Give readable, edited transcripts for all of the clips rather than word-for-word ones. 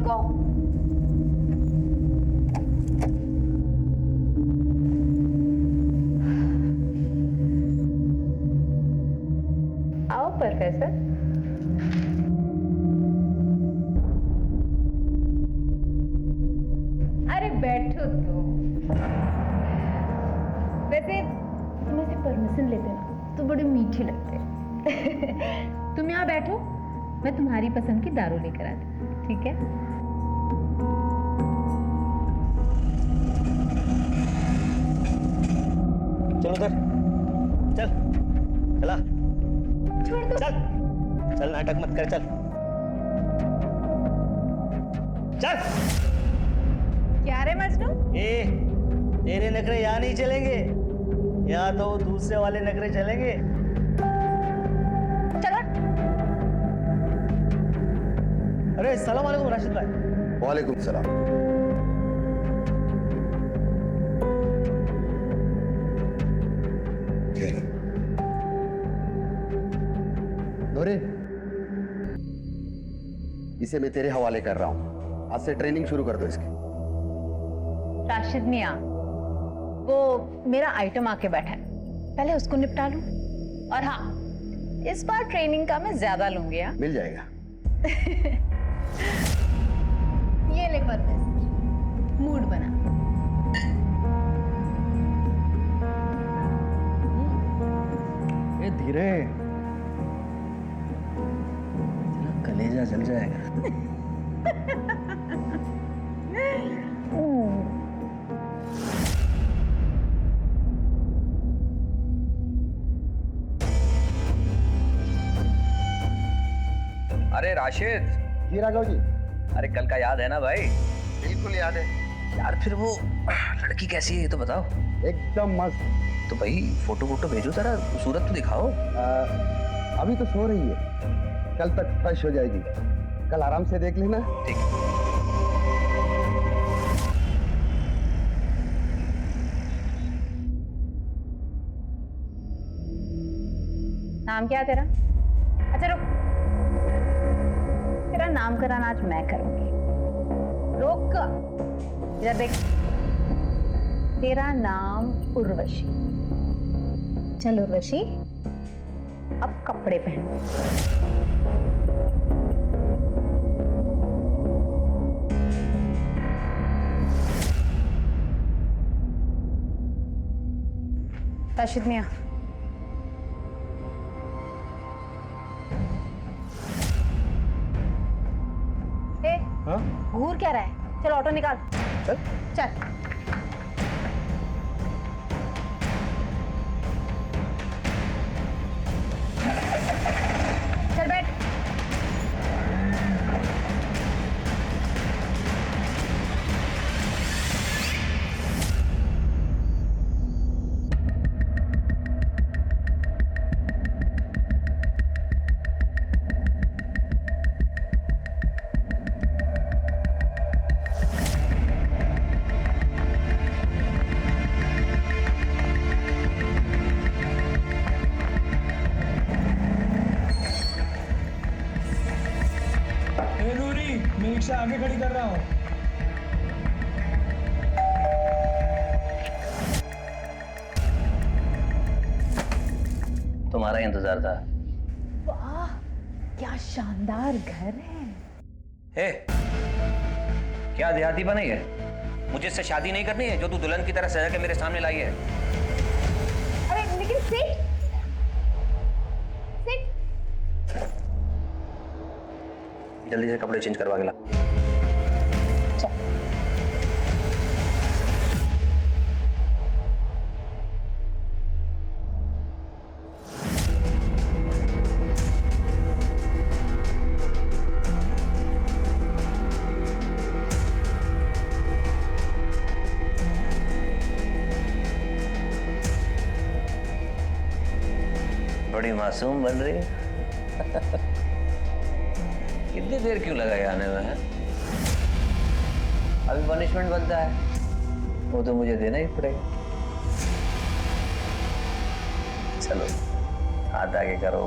रुको। आओ प्रोफेसर। अरे बैठो तो। वैसे तुम ऐसे परमिशन लेते ना तो बड़े मीठे लगते। तुम यहाँ बैठो, मैं तुम्हारी पसंद की दारू लेकर आती हूँ, ठीक है? चल उधर, चल, चला, छोड़ दो। चल, चल नाटक मत कर, चल, चल। क्या रे मजनू? तेरे नखरे यहाँ नहीं चलेंगे, यहाँ तो दूसरे वाले नखरे चलेंगे। चलो। अरे सलाम वालेकुम राशिद भाई। वालेकुम सलाम। नूरे, इसे मैं तेरे हवाले कर रहा हूं। आज से ट्रेनिंग शुरू कर दो इसकी। राशिद मियाँ, वो मेरा आइटम आके बैठा है, पहले उसको निपटा लूं। और हाँ, इस बार ट्रेनिंग का मैं ज्यादा लूंगी। हाँ, मिल जाएगा। ये ले परवेज, मूड बना। ये धीरे, तेरा कलेजा जल जाएगा। अरे राशिद। जी राघव जी। अरे कल का याद है ना भाई? बिल्कुल याद है यार फिर वो लड़की कैसी है ये तो बताओ। एकदम मस्त। तो भाई फोटो वोटो भेजो जरा, सूरत तो दिखाओ। अभी तो सो रही है, कल तक फ्रेश हो जाएगी। कल आराम से देख लेना। ठीक है। नाम क्या है तेरा? अच्छा रुक, तेरा नामकरण आज मैं करूंगी। रुक, इधर देख। तेरा नाम उर्वशी। चल उर्वशी, अब कपड़े पहन। राशिद मियाँ, हाँ? घूर क्या रहा है? चल ऑटो निकाल। चल। चल। चल बैठ। नूरी, मैं रिक्शा आगे खड़ी कर रहा हूँ। तुम्हारा इंतजार था। वाह, क्या शानदार घर है। हे, क्या देहाती बनाई है? मुझे इससे शादी नहीं करनी है जो तू दुल्हन की तरह सजा के मेरे सामने लाई है। अरे लेकिन सिट, सिट। जल्दी से कपड़े चेंज करवा के ला। बड़ी मासूम बन रही है। इतनी देर क्यों लगाई आने में है? अभी पनिशमेंट बनता है, वो तो मुझे देना ही पड़ेगा। चलो हाथ आगे करो।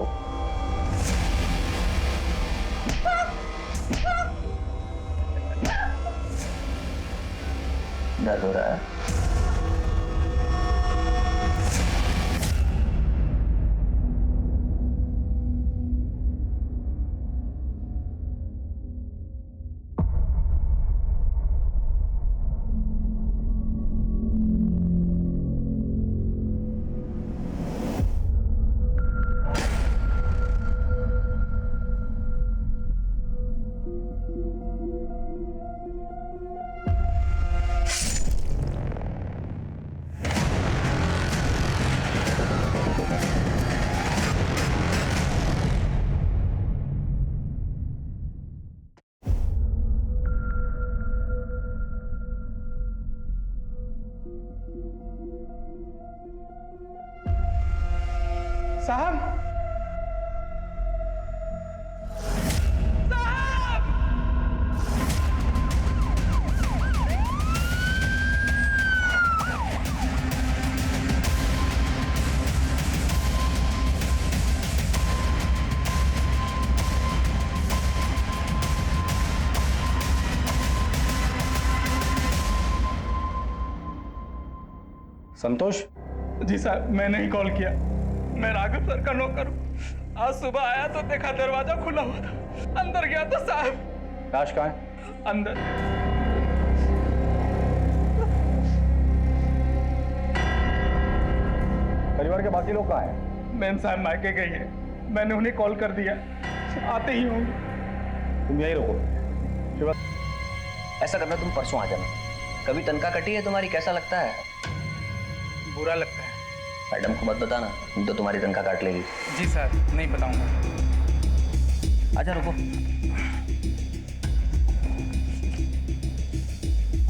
दर्द हो रहा है? साहब, संतोष, जी साहब, मैंने ही कॉल किया। मैं राघव सर का नौकर हूँ। आज सुबह आया तो देखा दरवाजा खुला हुआ था, अंदर गया तो साहब। लाश कहाँ है? अंदर। परिवार के बाकी लोग कहाँ हैं? मैम साहब मायके गई है, मैंने उन्हें कॉल कर दिया, आते ही होंगे। तुम यही रहो। ऐसा करना, तुम परसों आ जाना। कभी तनख्वाह कटी है तुम्हारी? कैसा लगता है? बुरा लगता है। मैडम को मत बताना, तो तुम्हारी तनख्वाह काट लेगी। जी सर, नहीं बताऊंगा। आजा, रुको।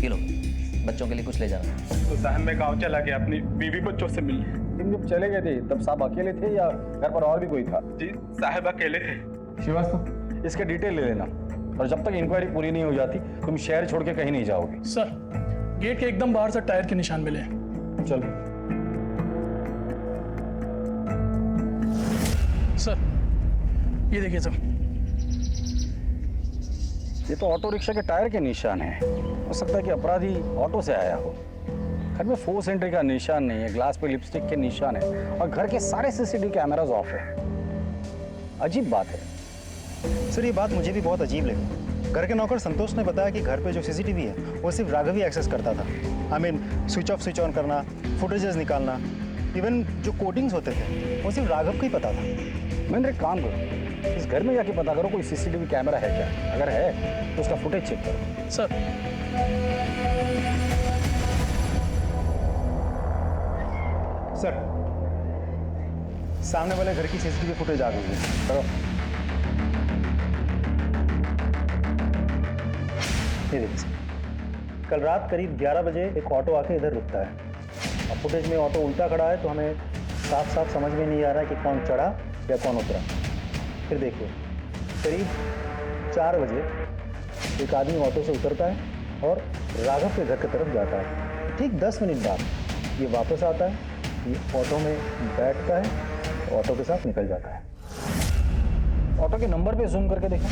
ये लो, बच्चों के लिए कुछ ले जाना। तो साहब मैं गांव चला गया अपनी बीवी बच्चों से मिलने। तुम जब चले गए थे तब साहब अकेले थे या घर पर और भी कोई था? जी साहब अकेले थे। श्रीवास्तव, इसके डिटेल ले लेना, और जब तक इंक्वायरी पूरी नहीं हो जाती तुम शहर छोड़ के कहीं नहीं जाओगे। सर, गेट के एकदम बाहर से टायर के निशान मिले। चलो। सर, ये देखिए सर। ये तो ऑटो रिक्शा के टायर के निशान है। हो सकता है कि अपराधी ऑटो से आया हो। घर में फोर्स एंट्री का निशान नहीं है, ग्लास पे लिपस्टिक के निशान है, और घर के सारे सीसीटीवी कैमरास ऑफ है। अजीब बात है। सर, ये बात मुझे भी बहुत अजीब लगी। घर के नौकर संतोष ने बताया कि घर पे जो सीसीटीवी है वो सिर्फ राघव ही एक्सेस करता था। I mean switch off switch on करना, फुटेजेस निकालना, इवन जो कोडिंग्स होते थे वो सिर्फ राघव को ही पता था। मैंने एक काम करो, इस घर में जाके पता करो कोई सीसीटीवी कैमरा है क्या। अगर है तो उसका फुटेज चेक करो। सर, सर, सामने वाले घर की सीसीटीवी फुटेज आ गई है। करो। ये देखिए सर, कल रात करीब 11 बजे एक ऑटो आके इधर रुकता है। अब फुटेज में ऑटो उल्टा खड़ा है तो हमें साफ साफ समझ में नहीं आ रहा है कि कौन चढ़ा या कौन उतरा। फिर देखिए, करीब 4 बजे एक आदमी ऑटो से उतरता है और राघव के घर की तरफ जाता है। ठीक 10 मिनट बाद ये वापस आता है, ये ऑटो में बैठता है, ऑटो के साथ निकल जाता है। ऑटो के नंबर पे जूम करके देखो।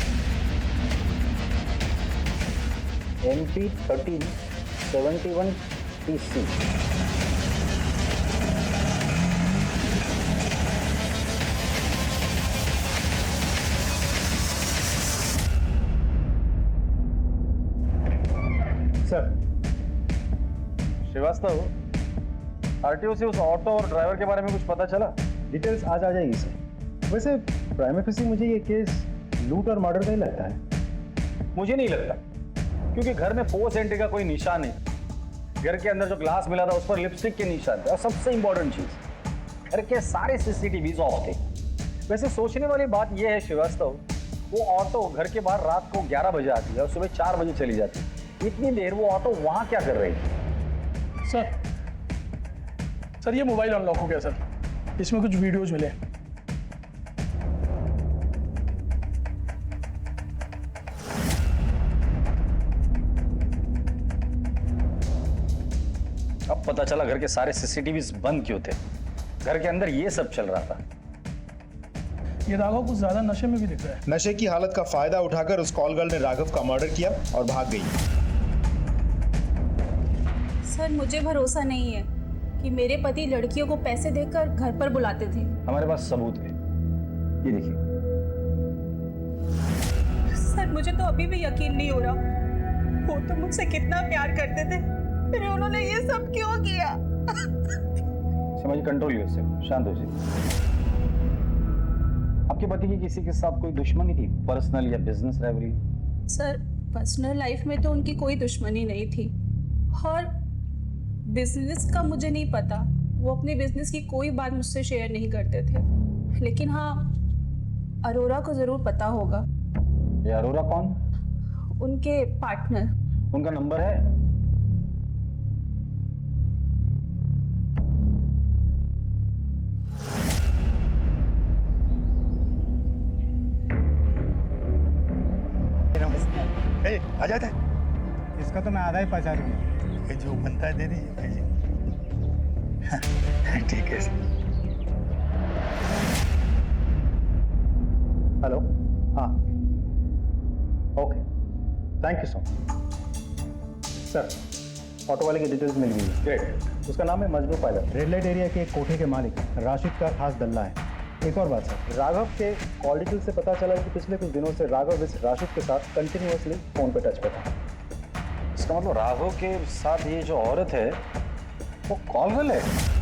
MP 1371 TC। Sir, Shrivastava, RTO से उस ऑटो और ड्राइवर के बारे में कुछ पता चला? डिटेल्स आज आ जाएगी सर। वैसे प्राइम फेसी मुझे ये केस लूट और मर्डर का ही लगता है। मुझे नहीं लगता, क्योंकि घर में फोर्स एंट्री का कोई निशान नहीं। घर के अंदर जो ग्लास मिला था उस पर लिपस्टिक के निशान थे, और सबसे इंपॉर्टेंट चीज, घर के सारे सीसीटीवी ऑफ थे। वैसे सोचने वाली बात यह है श्रीवास्तव, वो ऑटो घर के बाहर रात को 11 बजे आती है और सुबह 4 बजे चली जाती है। इतनी देर वो ऑटो वहां क्या कर रही थी? सर, ये मोबाइल अनलॉक हो गया सर। इसमें कुछ वीडियोज मिले। अब पता चला घर के सारे सीसीटीवी बंद क्यों थे। घर के अंदर ये सब चल रहा था। ये राघव कुछ ज्यादा नशे में भी दिख रहा है। नशे की हालत का फायदा उठाकर उस कॉल गर्ल ने राघव का मर्डर किया और भाग गई। सर मुझे भरोसा नहीं है कि मेरे पति लड़कियों को पैसे देकर घर पर बुलाते थे। हमारे पास सबूत है, ये देखिए। सर मुझे तो अभी भी यकीन नहीं हो रहा, वो तो मुझसे कितना प्यार करते थे, फिर उन्होंने ये सब क्यों किया? समझ, कंट्रोल यूर, शांत हो जाइए। आपके पति की किसी के साथ कोई दुश्मनी थी, पर्सनल या business rivalry? Sir personal life में तो उनकी कोई दुश्मनी नहीं थी, और बिजनेस का मुझे नहीं पता, वो अपने बिजनेस की कोई बात मुझसे शेयर नहीं करते थे। लेकिन हाँ, अरोरा को जरूर पता होगा। ये अरोरा कौन? उनके पार्टनर। उनका नंबर है? आ जाता है। इसका तो मैं आधा ही पचा रही हूँ। ये जो बनता है दे दीजिए भाई जी। ठीक है सर। हेलो, हाँ, okay, thank you so much. Sir, auto वाले की डिटेल्स मिल गई है। ग्रेट। उसका नाम है Majnu pilot, red light area के एक कोठे के मालिक राशिद का खास दल्ला है। एक और बात सर, राघव के कॉल डिटेल से पता चला कि पिछले कुछ दिनों से राघव इस राशिद के साथ कंटिन्यूअसली फोन पे टच पे था। इसका मतलब राघव के साथ ये जो औरत है वो कॉल गर्ल है?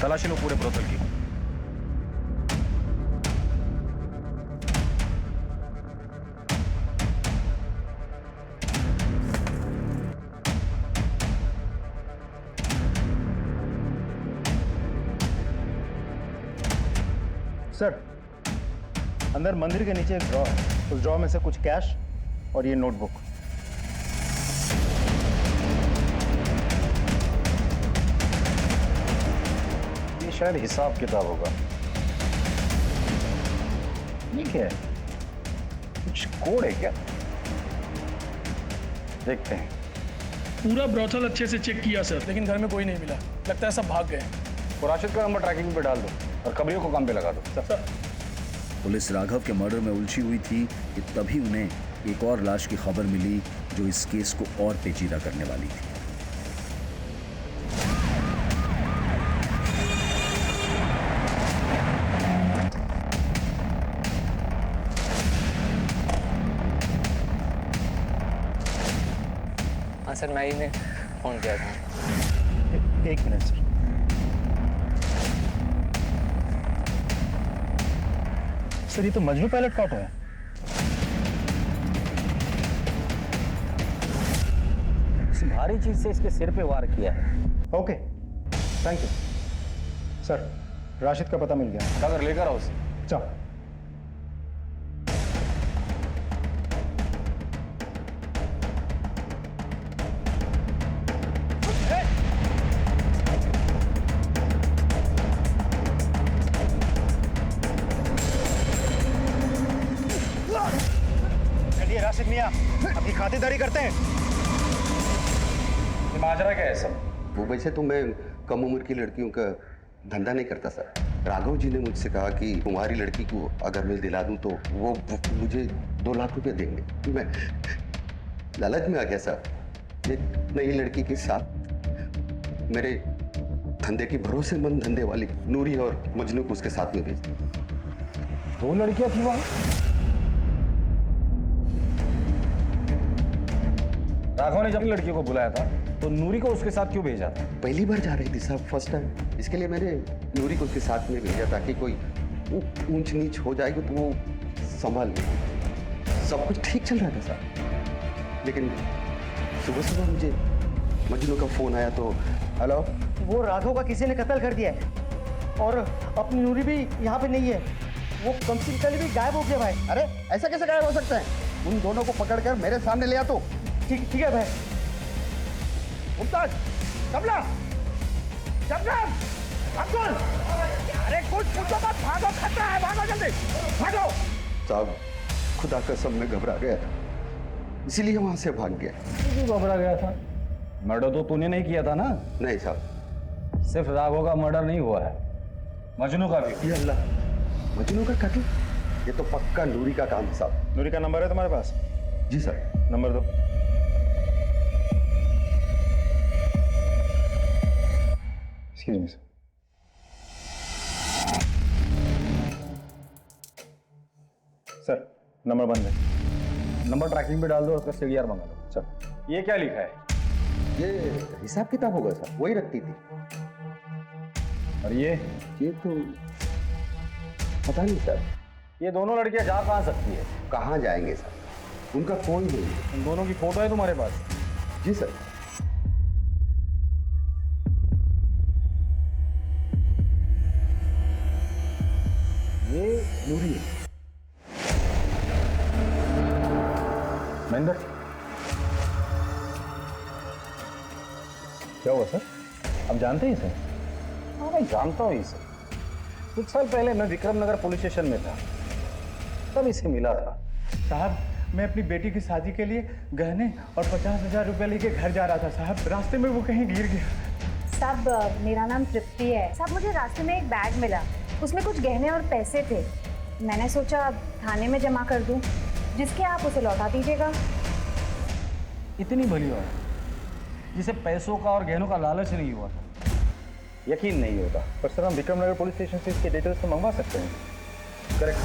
तलाशी लो पूरे ब्रोथल की। सर, अंदर मंदिर के नीचे एक ड्रॉ है, उस ड्रॉ में से कुछ कैश और ये नोटबुक। शायद हिसाब किताब होगा। ये क्या है? कुछ कोड है क्या? देखते हैं। पूरा ब्रोथल अच्छे से चेक किया सर, लेकिन घर में कोई नहीं मिला। लगता है सब भाग गए। तो राशिद का नंबर ट्रैकिंग पे डाल दो और कबरियों को काम पे लगा दो। सर। पुलिस राघव के मर्डर में उलझी हुई थी कि तभी उन्हें एक और लाश की खबर मिली जो इस केस को और पेचीदा करने वाली थी। हाँ सर, मैं ही ने फोन किया था। एक मिनट सर। सर, ये तो मजनू पायलट का ऑटो है। किसी भारी चीज से इसके सिर पे वार किया है। Okay, thank you sir. Rashid का पता मिल गया। अगर लेकर आओ उसे। चलो। चलिए राशिद मियां, अपनी खातिरदारी करते हैं। ये माजरा क्या है सब? वो वैसे तो मैं कम उम्र की लड़कियों का धंधा नहीं करता सर। राघव जी ने मुझसे कहा कि तुम्हारी लड़की को अगर मैं दिला दूं तो वो मुझे 2 लाख रुपए देंगे। मैं लालच में आ गया सर। एक नई लड़की के साथ मेरे धंधे की भरोसेमंद धंधे वाली नूरी और मजनू को उसके साथ में भेज दिया। 2 लड़कियां थी वहां? राघव ने जब लड़कियों को बुलाया था तो नूरी को उसके साथ क्यों भेजा था? पहली बार जा रही थी साहब, फर्स्ट टाइम। इसके लिए मैंने नूरी को उसके साथ में भेजा ताकि कोई ऊंच नीच हो जाएगी तो वो संभाल ले। सब कुछ ठीक चल रहा था साहब, लेकिन सुबह सुबह मुझे मजनू का फोन आया तो हेलो, वो राघव का किसी ने कत्ल कर दिया है और अपनी नूरी भी यहाँ पे नहीं है। वो कम से कम भी गायब हो गया भाई। अरे ऐसा कैसे गायब हो सकता है? उन दोनों को पकड़कर मेरे सामने ले आ। तो ठीक है भाई। मुमताज, कमला जमजम अब्दुल, अरे कुछ पूछो मत, भागो, खतरा है, भागो जल्दी भागो। साहब खुदा कसम में घबरा गया था, इसीलिए वहां से भाग गया। तू घबरा गया था? मर्डर तो तूने नहीं किया था ना? नहीं साहब। सिर्फ राघव का मर्डर नहीं हुआ है, मजनू का भी। ये अल्लाह, मजनू का कत्ल? ये तो पक्का नूरी का काम है साहब। नूरी का नंबर है तुम्हारे पास? जी सर। नंबर दो। Excuse me sir. Sir number बंद है। नंबर ट्रैकिंग पे डाल दो, उसका सीडीआर मंगा लो। सर ये क्या लिखा है? ये हिसाब किताब होगा सर, वही रखती थी। और ये तो पता नहीं सर। ये दोनों लड़कियां जा कहाँ सकती है? कहाँ जाएंगे सर, उनका कोई नहीं। उन दोनों की फोटो है तुम्हारे पास? जी सर। ये नूरी है। महेंद्र क्या हुआ सर? आप जानते हैं इसे? हाँ मैं जानता हूँ इसे। कुछ साल पहले मैं विक्रम नगर पुलिस स्टेशन में था, तब इसे मिला था। साहब मैं अपनी बेटी की शादी के लिए गहने और 50,000 रुपए लेके घर जा रहा था साहब, रास्ते में वो कहीं गिर गया। साहब मेरा नाम तृप्ति है साहब, मुझे रास्ते में एक बैग मिला, उसमें कुछ गहने और पैसे थे। मैंने सोचा थाने में जमा कर दूं, जिसके आप उसे लौटा दीजिएगा। इतनी भली हो जिसे पैसों का और गहनों का लालच नहीं हुआ था, यकीन नहीं होता। पर सर हम विक्रम नगर पुलिस स्टेशन से इसके डिटेल्स तो मंगवा सकते हैं। करेक्ट।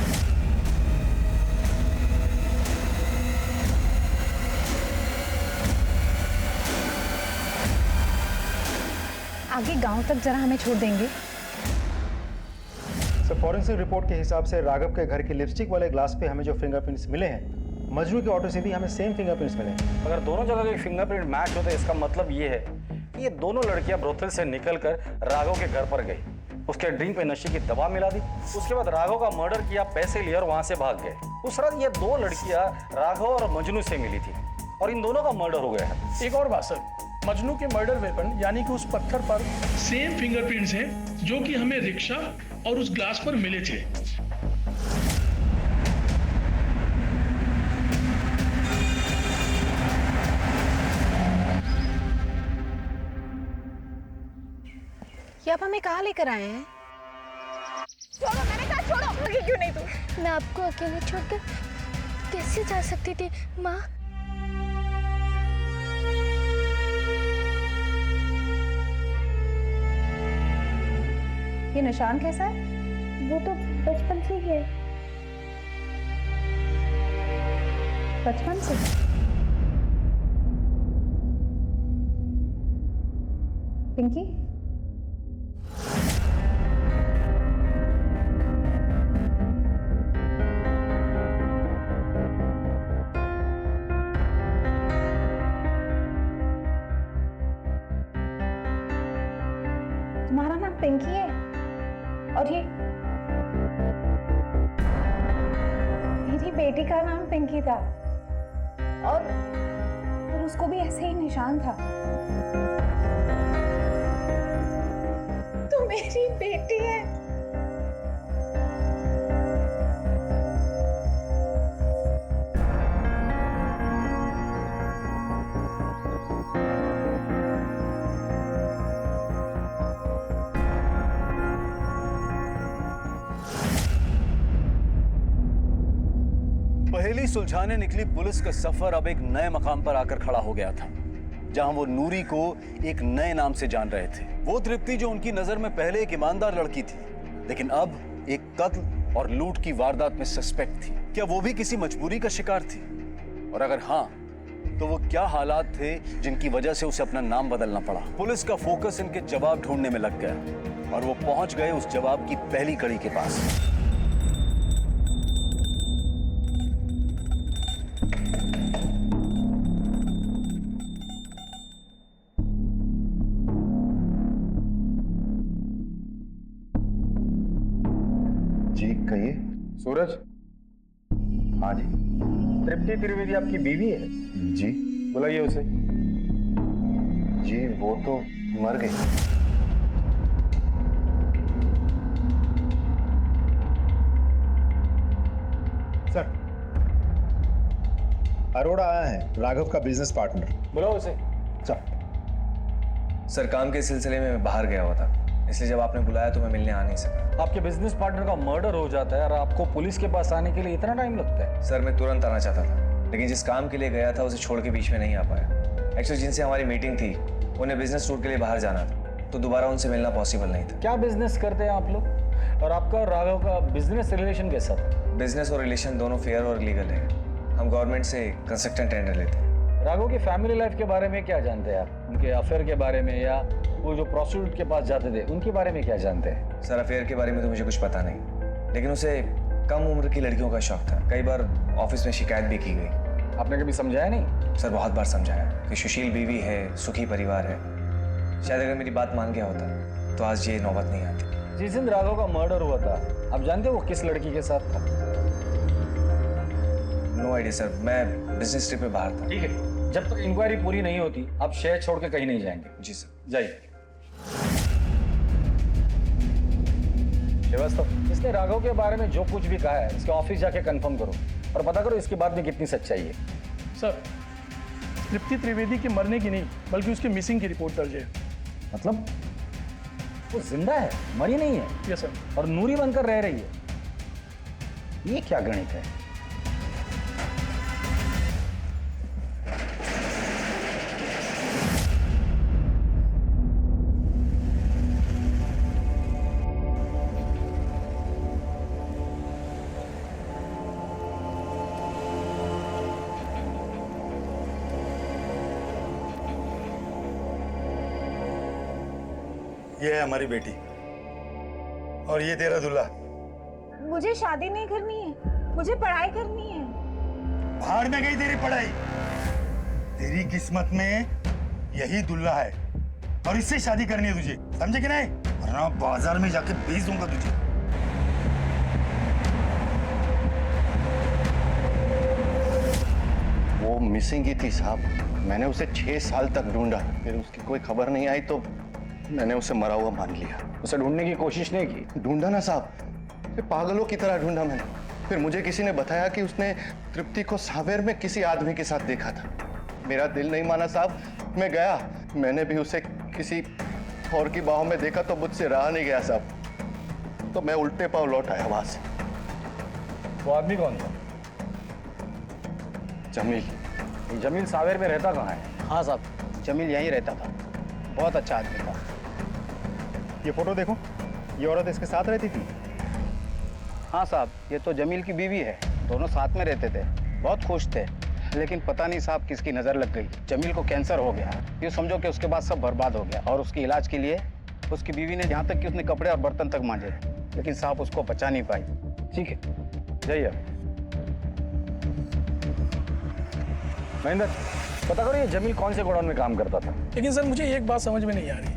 आगे गांव तक जरा हमें छोड़ देंगे? सर फॉरेंसिक रिपोर्ट के हिसाब से राघव के घर के लिपस्टिक वाले ग्लास पे हमें जो फिंगरप्रिंट्स मिले हैं, मजनू के ऑटो से भी हमें सेम फिंगरप्रिंट्स मिले हैं। अगर दोनों जगह के फिंगरप्रिंट मैच होते इसका मतलब ये है कि ये दोनों लड़कियां ब्रोथल से निकलकर राघव के घर पर गई, उसके ड्रिंक पे नशे की दवा मिला दी, उसके बाद राघव का मर्डर किया, पैसे लिए और वहां से भाग गए। उस रात ये दो लड़कियां राघव और मजनू से मिली थी और इन दोनों का मर्डर हो गया है। एक और बात सर, मजनू के मर्डर वेपन यानी कि उस पत्थर पर सेम फिंगरप्रिंट्स हैं जो कि हमें रिक्शा और उस ग्लास पर मिले थे। ये आप हमें कहाँ लेकर आए हैं? छोड़ो, मैंने कहा छोड़ो। आगे क्यों नहीं तू? मैं आपको अकेले छोड़कर कैसे जा सकती थी माँ? ये निशान कैसा है? वो तो बचपन से ही है। बचपन से? पिंकी तुम्हारा नाम पिंकी है और ये मेरी बेटी का नाम पिंकी था और उसको भी ऐसे ही निशान था। तो मेरी बेटी है। पहेली सुलझाने निकली पुलिस का सफर अब एक नए मकाम पर आकर खड़ा हो गया था, जहां वो नूरी को एक नए नाम से जान रहे थे। वो तृप्ति जो उनकी नजर में पहले एक ईमानदार लड़की थी, लेकिन अब एक कत्ल और लूट की वारदात में सस्पेक्ट थी। क्या वो भी किसी मजबूरी का शिकार थी? और अगर हाँ, तो वो क्या हालात थे जिनकी वजह से उसे अपना नाम बदलना पड़ा? पुलिस का फोकस इनके जवाब ढूंढने में लग गया और वो पहुंच गए उस जवाब की पहली कड़ी के पास। जी कहिए। सूरज? हाँ जी। तृप्ति त्रिवेदी आपकी बीवी है? जी। बुलाइए उसे। जी वो तो मर गई। सर, अरोड़ा आया है, राघव का बिजनेस पार्टनर। बुलाओ उसे। सर काम के सिलसिले में मैं बाहर गया हुआ था, इसलिए जब आपने बुलाया तो मैं मिलने आ नहीं सका। आपके बिजनेस पार्टनर का मर्डर हो जाता है और आपको पुलिस के पास आने के लिए इतना टाइम लगता है? सर मैं तुरंत आना चाहता था, लेकिन जिस काम के लिए गया था उसे छोड़ के बीच में नहीं आ पाया। एक्चुअली जिनसे हमारी मीटिंग थी उन्हें बिजनेस टूर के लिए बाहर जाना था, तो दोबारा उनसे मिलना पॉसिबल नहीं था। क्या बिजनेस करते हैं आप लोग? और आपका और राघव का बिजनेस रिलेशन कैसा था? बिजनेस और रिलेशन दोनों फेयर और लीगल है। हम गवर्नमेंट से कंस्ट्रक्शन टेंडर लेते हैं। राघव की फैमिली लाइफ के बारे में क्या जानते हैं आप? उनके अफेयर के बारे में, या वो जो प्रोस्टिट्यूट के पास जाते थे उनके बारे में क्या जानते हैं? सर अफेयर के बारे में तो मुझे कुछ पता नहीं, लेकिन उसे कम उम्र की लड़कियों का शौक था। कई बार ऑफिस में शिकायत भी की गई। आपने कभी समझाया नहीं? सर बहुत बार समझाया कि सुशील बीवी है, सुखी परिवार है। शायद अगर मेरी बात मान गया होता तो आज ये नौबत नहीं आती। जिस दिन राघव का मर्डर हुआ था, आप जानते हो वो किस लड़की के साथ था? नो आइडिया सर, मैं बिजनेस ट्रिप पे बाहर था। ठीक है, जब तक इंक्वायरी पूरी नहीं होती आप शहर छोड़ के कहीं नहीं जाएंगे। जी सर। जाइए। श्रीवास्तव, इसने राघव के बारे में जो कुछ भी कहा है इसके ऑफिस जाके कंफर्म करो और पता करो इसकी बात में कितनी सच्चाई है। सर तृप्ति त्रिवेदी के मरने की नहीं बल्कि उसके मिसिंग की रिपोर्ट दर्ज है। मतलब वो जिंदा है, मरी नहीं है? Yes sir. और नूरी बनकर रह रही है। ये क्या गणित है? ये है हमारी बेटी और ये तेरा दूल्हा। मुझे शादी नहीं करनी है, मुझे पढ़ाई करनी है। भाड़ में गई तेरी पढ़ाई। तेरी किस्मत में यही दूल्हा है और इससे शादी करनी है तुझे, समझे कि नहीं? वरना बाजार में जाके बेच दूंगा तुझे। वो मिसिंग ही थी साहब। मैंने उसे 6 साल तक ढूंढा, फिर उसकी कोई खबर नहीं आई तो मैंने उसे मरा हुआ मान लिया। उसे ढूंढने की कोशिश नहीं की? ढूंढा ना साहब, फिर पागलों की तरह ढूंढा मैंने। फिर मुझे किसी ने बताया कि उसने तृप्ति को सावेर में किसी आदमी के साथ देखा था। मेरा दिल नहीं माना साहब, मैं गया। मैंने भी उसे किसी और की बाहों में देखा तो मुझसे रहा नहीं गया साहब, तो मैं उल्टे पांव लौट आया वहां से। वो आदमी कौन था? जमील। जमील सावेर में रहता कहाँ है? हाँ साहब, जमील यहीं रहता था, बहुत अच्छा आदमी था। ये फोटो देखो, ये औरत इसके साथ रहती थी। हाँ साहब, ये तो जमील की बीवी है, दोनों साथ में रहते थे, बहुत खुश थे। लेकिन पता नहीं साहब किसकी नज़र लग गई, जमील को कैंसर हो गया। ये समझो कि उसके बाद सब बर्बाद हो गया और उसके इलाज के लिए उसकी बीवी ने, यहाँ तक कि उसने कपड़े और बर्तन तक मांजे, लेकिन साहब उसको बचा नहीं पाई। ठीक है, जाइए। महेंद्र, पता करो ये जमील कौन से गोडाउन में काम करता था। लेकिन सर मुझे एक बात समझ में नहीं आ रही,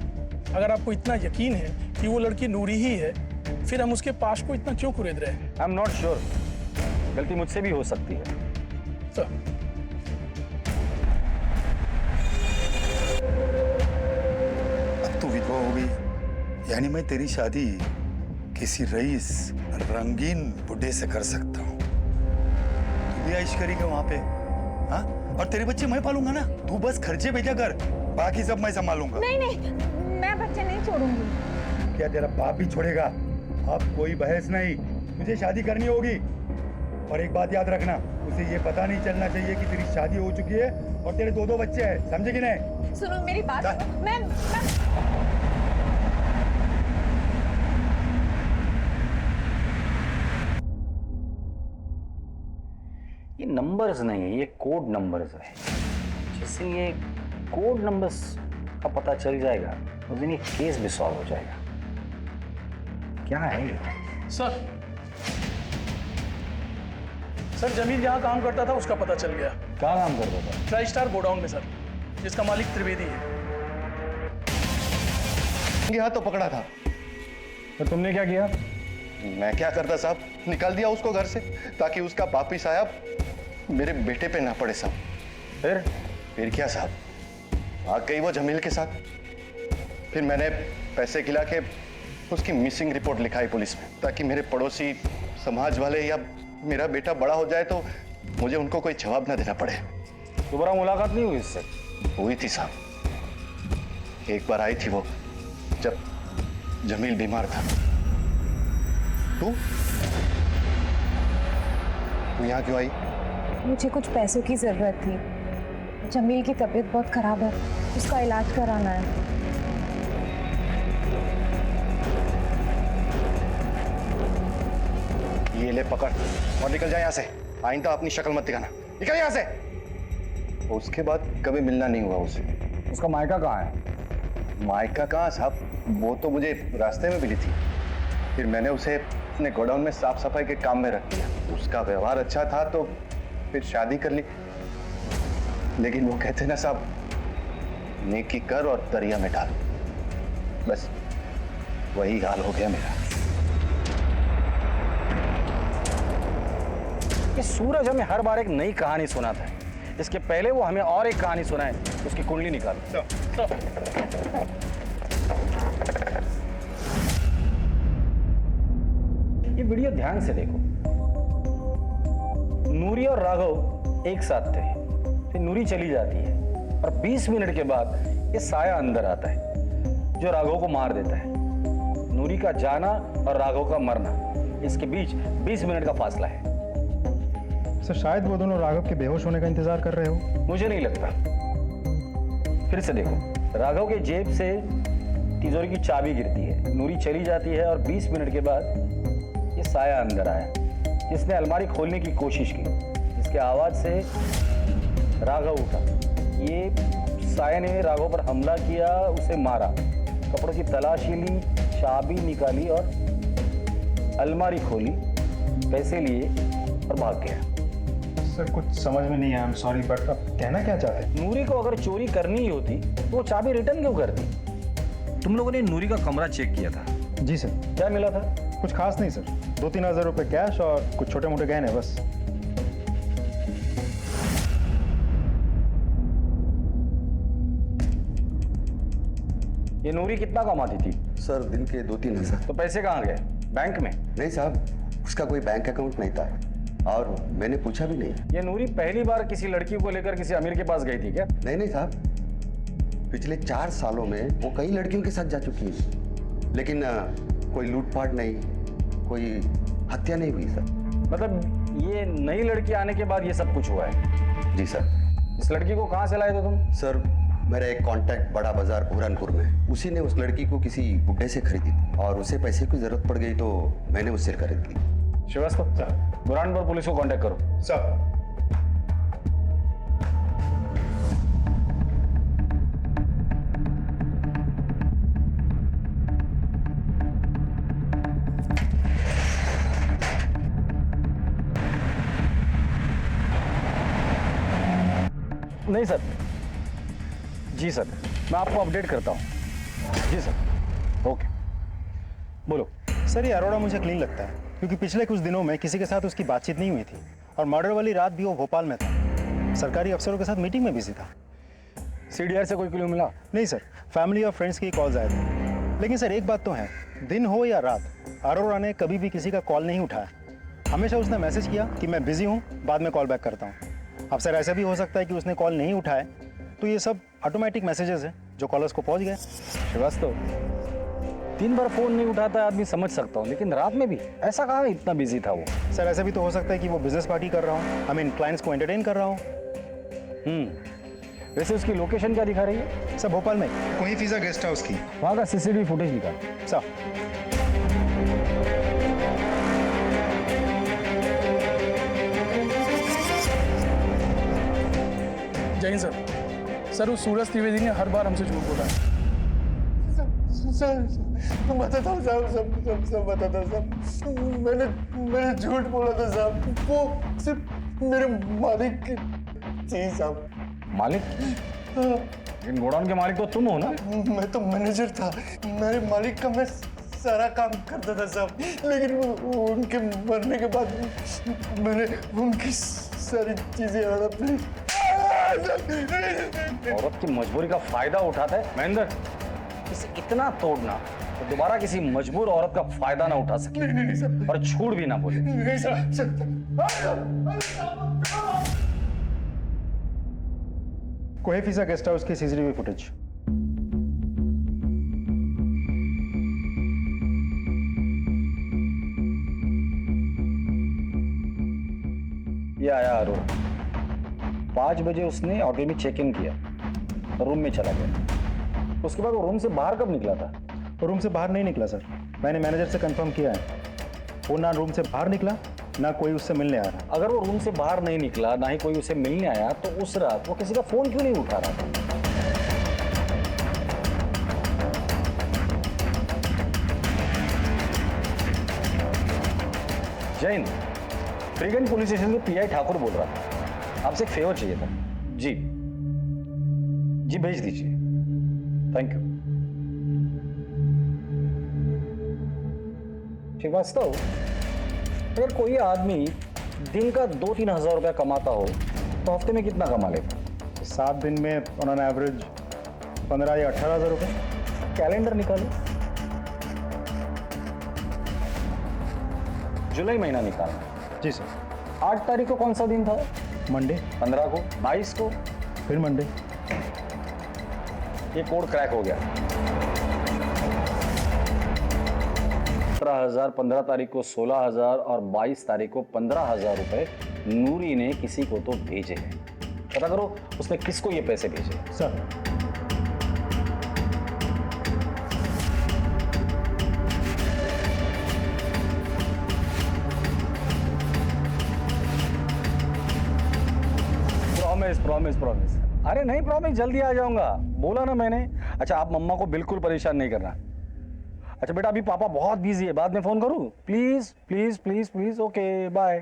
अगर आपको इतना यकीन है कि वो लड़की नूरी ही है, फिर हम उसके पास को इतना क्यों कुरेद रहे हैं? आई एम नॉट श्योर, गलती मुझसे भी हो सकती है। सर अब तू विधवा हो गई, यानी मैं तेरी शादी किसी रईस रंगीन बुढ़े से कर सकता हूँ। तू भी ऐश करेगा वहां पे, हाँ? और तेरे बच्चे मैं पालूंगा ना, तू बस खर्चे भेजा कर, बाकी सब मैं संभालूंगा। नहीं नहीं, मैं बच्चे नहीं छोड़ूंगी। क्या तेरा बाप भी छोड़ेगा? अब कोई बहस नहीं, मुझे शादी करनी होगी। और एक बात याद रखना, उसे ये पता नहीं चलना चाहिए कि तेरी शादी हो चुकी है और तेरे 2 बच्चे हैं, समझे कि नहीं? सुनो मेरी बात, मैं ये नंबर्स नहीं है, ये कोड नंबर्स है। जैसे ये कोड नंबर्स का पता चल जाएगा उस दिन ये केस भी सॉल्व हो जाएगा। क्या है ये? सर जमील जहाँ काम करता था उसका पता चल गया। क्या काम करता था? ट्राई स्टार गोडाउन में सर, जिसका मालिक त्रिवेदी है। यहाँ तो पकड़ा था। तो तुमने क्या किया? मैं क्या करता साहब, निकाल दिया उसको घर से ताकि उसका वापिस आया मेरे बेटे पे ना पड़े साहब। फिर क्या साहब, भाग गई वो जमील के साथ। फिर मैंने पैसे खिला के उसकी मिसिंग रिपोर्ट लिखाई पुलिस में, ताकि मेरे पड़ोसी, समाज वाले या मेरा बेटा बड़ा हो जाए तो मुझे उनको कोई जवाब ना देना पड़े। दोबारा मुलाकात नहीं हुई इससे? हुई थी साहब, एक बार आई थी वो, जब जमील बीमार था। तू यहाँ क्यों आई? मुझे कुछ पैसों की जरूरत थी। जमील की तबीयत बहुत खराब है, उसका इलाज कराना है। ये ले पकड़ और निकल जाए यहाँ से। आइंदा अपनी शक्ल मत दिखाना, निकल यहाँ से। उसके बाद कभी मिलना नहीं हुआ उसे। उसका मायका कहाँ है? मायका कहाँ साहब, वो तो मुझे रास्ते में मिली थी। फिर मैंने उसे अपने गोडाउन में साफ सफाई के काम में रख दिया। उसका व्यवहार अच्छा था तो फिर शादी कर ली। लेकिन वो कहते ना साहब, नेकी कर और दरिया में डाल। बस वही हाल हो गया मेरा। ये सूरज हमें हर बार एक नई कहानी सुनाता है। इसके पहले वो हमें और एक कहानी सुनाए, उसकी कुंडली निकाल। ये वीडियो ध्यान से देखो। नूरी और राघव एक साथ थे, फिर नूरी चली जाती है और 20 मिनट के बाद ये साया अंदर आता है जो राघव को मार देता है। नूरी का जाना और राघव का मरना, इसके बीच 20 मिनट का फासला है। सर शायद वो दोनों राघव के बेहोश होने का इंतजार कर रहे हो। मुझे नहीं लगता। फिर से देखो, राघव के जेब से तिजोरी की चाबी गिरती है, नूरी चली जाती है और 20 मिनट के बाद ये साया अंदर आया जिसने अलमारी खोलने की कोशिश की, जिसके आवाज से राघव उठा। ये साया ने राघव पर हमला किया, उसे मारा, कपड़ों की तलाशी ली, चाबी निकाली और अलमारी खोली, पैसे लिए और भाग गया। सर कुछ समझ में नहीं आया, आई एम सॉरी, बट आप कहना क्या चाहते हैं? नूरी को अगर चोरी करनी ही होती तो वो चाबी रिटर्न क्यों करती? तुम लोगों ने नूरी का कमरा चेक किया था? जी सर। क्या मिला था? कुछ खास नहीं सर, 2-3 हज़ार रुपए कैश और कुछ छोटे मोटे गहने बस। ये नूरी कितना कमाती थी? सर दिन के 2-3 हज़ार। तो पैसे कहाँ गए? बैंक में? नहीं साहब, उसका कोई बैंक अकाउंट नहीं था और मैंने पूछा भी नहीं। ये नूरी पहली बार किसी लड़की को लेकर किसी अमीर के पास गई थी क्या? नहीं साहब, पिछले 4 सालों में वो कई लड़कियों के साथ जा चुकी है, लेकिन कोई लूटपाट नहीं, कोई हत्या नहीं हुई सर। मतलब ये नई लड़की आने के बाद ये सब कुछ हुआ है? जी सर। इस लड़की को कहाँ से लाए थे तुम? सर मेरा एक कांटेक्ट बड़ा बाजार बुरहानपुर में, उसी ने उस लड़की को किसी बुड्ढे से खरीदी और उसे पैसे की जरूरत पड़ गई तो मैंने उससे खरीद ली। श्रीवास्तव सर, बुरहानपुर पुलिस को कांटेक्ट करो। सर। नहीं सर। जी सर, मैं आपको अपडेट करता हूँ। जी सर, ओके। बोलो। सर ये अरोड़ा मुझे क्लीन लगता है क्योंकि पिछले कुछ दिनों में किसी के साथ उसकी बातचीत नहीं हुई थी और मर्डर वाली रात भी वो भोपाल में था, सरकारी अफसरों के साथ मीटिंग में बिजी था। सीडीआर से कोई क्लू मिला? नहीं सर, फैमिली और फ्रेंड्स की कॉल्स आए थे। लेकिन सर एक बात तो है, दिन हो या रात, अरोड़ा ने कभी भी किसी का कॉल नहीं उठाया। हमेशा उसने मैसेज किया कि मैं बिजी हूँ, बाद में कॉल बैक करता हूँ। अब सर ऐसा भी हो सकता है कि उसने कॉल नहीं उठाए तो ये सब ऑटोमेटिक मैसेजेस हैं जो कॉलर्स को पहुंच गए। श्रीवास्तव, 3 बार फोन नहीं उठाता आदमी समझ सकता हूँ, लेकिन रात में भी ऐसा कहाँ इतना बिजी था वो? सर ऐसा भी तो हो सकता है कि वो बिजनेस पार्टी कर रहा हूँ, आई मीन क्लाइंट्स को एंटरटेन कर रहा हूँ। वैसे उसकी लोकेशन क्या दिखा रही है? सर भोपाल में कोई फिजा गेस्ट हाउस की। वहाँ का सीसीटीवी फुटेज निकाल। सर जय सर। सर उस सूरज त्रिवेदी ने हर बार हमसे झूठ बोला है। सर बताता हूँ साहब, सब बताता हूँ साहब। मैंने झूठ बोला था साहब, वो सिर्फ मेरे मालिक की थी साहब। मालिक? इन गोडाउन के मालिक तो तुम हो ना? मैं तो मैनेजर था, मेरे मालिक का मैं सारा काम करता था साहब, लेकिन उनके मरने के बाद मैंने उनकी सारी चीजें हड़प ली। औरत की मजबूरी का फायदा उठाता है महेंद्र। इसे इतना तोड़ना तो दोबारा किसी मजबूर औरत का फायदा ना उठा सके और झूठ भी ना बोले। नहीं सर। कोई फीसा गेस्ट हाउस की सीसीटीवी फुटेज। ये आया अरुण। 5 बजे उसने ऑटो में चेक इन किया, रूम में चला गया। उसके बाद वो रूम से बाहर कब निकला था? रूम से बाहर नहीं निकला सर, मैंने मैनेजर से कंफर्म किया है। वो ना रूम से बाहर निकला, ना कोई उससे मिलने आया। अगर वो रूम से बाहर नहीं निकला, ना ही कोई उसे मिलने आया, तो उस रात वो किसी का फोन क्यों नहीं उठा रहा था? जैन, फ्रीगंज पुलिस स्टेशन के पीआई ठाकुर बोल रहा था, आपसे एक फेवर चाहिए था। जी जी, भेज दीजिए। Thank you. श्रीवास्तव, अगर कोई आदमी दिन का 2-3 हज़ार रुपया कमाता हो तो हफ्ते में कितना कमा लेता? 7 दिन में ऑन एवरेज 15 या 18 हज़ार रुपये। कैलेंडर निकालो, जुलाई महीना निकालना। जी सर। 8 तारीख को कौन सा दिन था? मंडे। 15 को, 22 को, फिर मंडे। ये कोड क्रैक हो गया। 17,000, 15 तारीख को 16,000 और 22 तारीख को 15,000 रुपए नूरी ने किसी को तो भेजे हैं। पता करो उसने किसको ये पैसे भेजे। Sir, promise. अरे नहीं, प्रॉमिस, जल्दी आ जाऊंगा, बोला ना मैंने। अच्छा, आप मम्मा को बिल्कुल परेशान नहीं करना। अच्छा बेटा, अभी पापा बहुत बिजी है, बाद में फोन करूं? Please please please please. Okay, bye.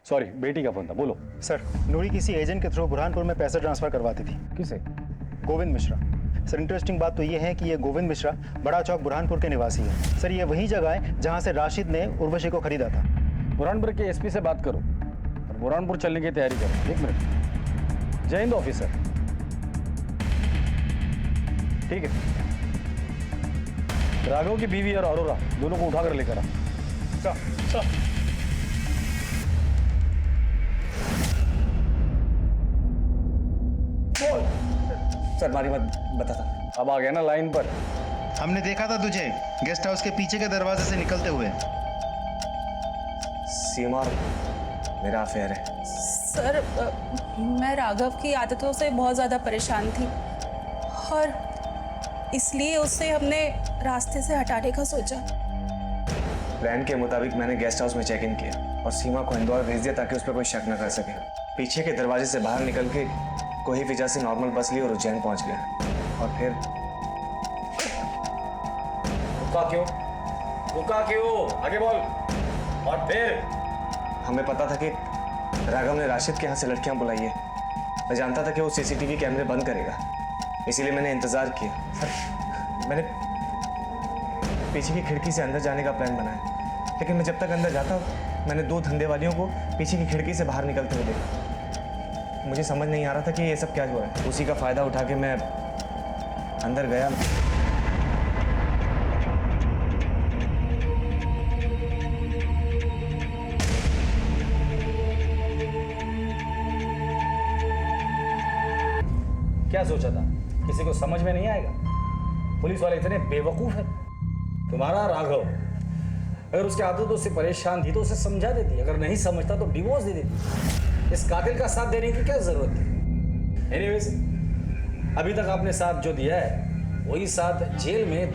Sorry, बेटी का फोन था, बोलो। सर, नूरी किसी एजेंट के थ्रू बुरहानपुर में पैसा ट्रांसफर करवाती थी। किसे? गोविंद मिश्रा। सर, इंटरेस्टिंग बात तो ये है कि ये गोविंद मिश्रा बड़ा चौक बुरहानपुर के निवासी है। सर, ये वही जगह है जहां से राशिद ने उर्वशी को खरीदा था। बुरहानपुर के एसपी से बात करो, बुरहानपुर चलने की तैयारी करो। 1 मिनट। जय हिंद ऑफिसर। ठीक है, राघव की बीवी और अरोरा दोनों को उठाकर लेकर आ। सर, बारी बात बताता। अब आ गया ना लाइन पर। हमने देखा था तुझे गेस्ट हाउस के पीछे के दरवाजे से निकलते हुए। सीमा, मेरा अफेयर है। सर, मैं राघव की आदतों से बहुत ज़्यादा परेशान थी और इसलिए उससे हमने रास्ते से हटाने का सोचा। प्लान के मुताबिक मैंने गेस्ट हाउस में चेक इन किया और सीमा को इंदौर भेज दिया ताकि उस पर कोई शक न कर सके। पीछे के दरवाजे से बाहर निकल के कोही फिजा से नॉर्मल बस ली और उज्जैन पहुंच गया। और फिर रुका क्यों? आगे बोल। और फिर हमें पता था कि राघव ने राशिद के यहाँ से लड़कियां बुलाई है। मैं जानता था कि वो सीसीटीवी कैमरे बंद करेगा, इसीलिए मैंने इंतजार किया। सर, मैंने पीछे की खिड़की से अंदर जाने का प्लान बनाया, लेकिन मैं जब तक अंदर जाता मैंने 2 धंधे वालियों को पीछे की खिड़की से बाहर निकलते हुए देखा। मुझे समझ नहीं आ रहा था कि ये सब क्या हो रहा है। उसी का फायदा उठा के मैं अंदर गया। क्या सोचा था? किसी को समझ में नहीं आएगा? पुलिस वाले इतने बेवकूफ हैं। तुम्हारा राघव अगर उसके आदतों से परेशान थी तो उसे समझा देती, अगर नहीं समझता तो डिवोर्स दे देती। इस कातिल का साथ देने की क्या जरूरत थी? एनीवेज, अभी तक आपने साथ जो दिया है वही साथ जेल में